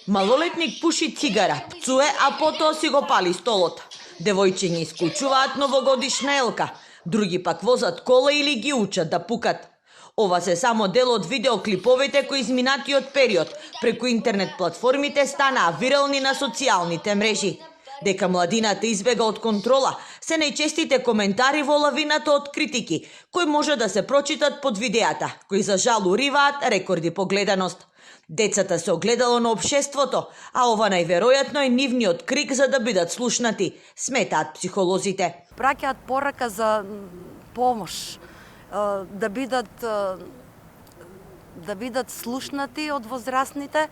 Малолетник пуши цигара, пцуе, а потоа си го пали столот. Девојчиња исклучуваат новогодишна елка, други пак возат кола или ги учат да пукат. Ова се само дел од видеоклиповите кои изминатиот период преку интернет платформите станаа вирални на социјалните мрежи. Дека младината избега од контрола се најчестите коментари во лавината од критики, кои може да се прочитат под видеата, кои за жал уриваат рекорди по гледаност. Децата се огледало на општеството, а ова најверојатно е нивниот крик за да бидат слушнати, сметаат психолозите. Праќаат порака за помош, да бидат слушнати од возрастните,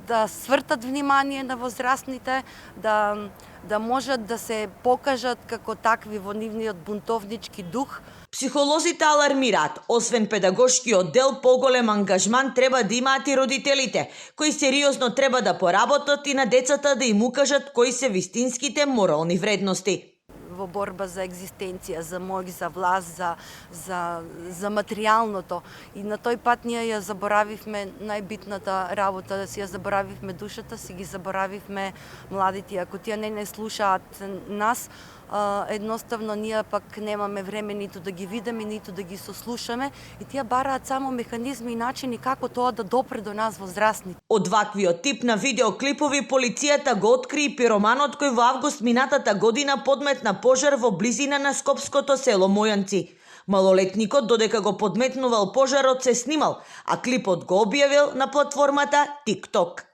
да свртат внимание на возрастните, да можат да се покажат како такви во нивниот бунтовнички дух. Психолозите алармираат, освен педагошкиот дел, поголем ангажман треба да имаат и родителите, кои сериозно треба да поработат и на децата да им укажат кои се вистинските морални вредности. Во борба за екзистенција, за моќ, за власт, за материјалното. И на тој пат ние ја заборавивме најбитната работа, да си ја заборавивме душата, си ги заборавивме младите. Ако тие не слушаат нас, едноставно ние пак немаме време ниту да ги видиме, ниту да ги сослушаме и тие бараат само механизми и начини како тоа да допре до нас возрастни. Од ваквиот тип на видеоклипови полицијата го откри и пироманот кој во август минатата година подметна пожар во близина на скопското село Мојанци. Малолетникот, додека го подметнувал пожарот, се снимал, а клипот го објавил на платформата TikTok.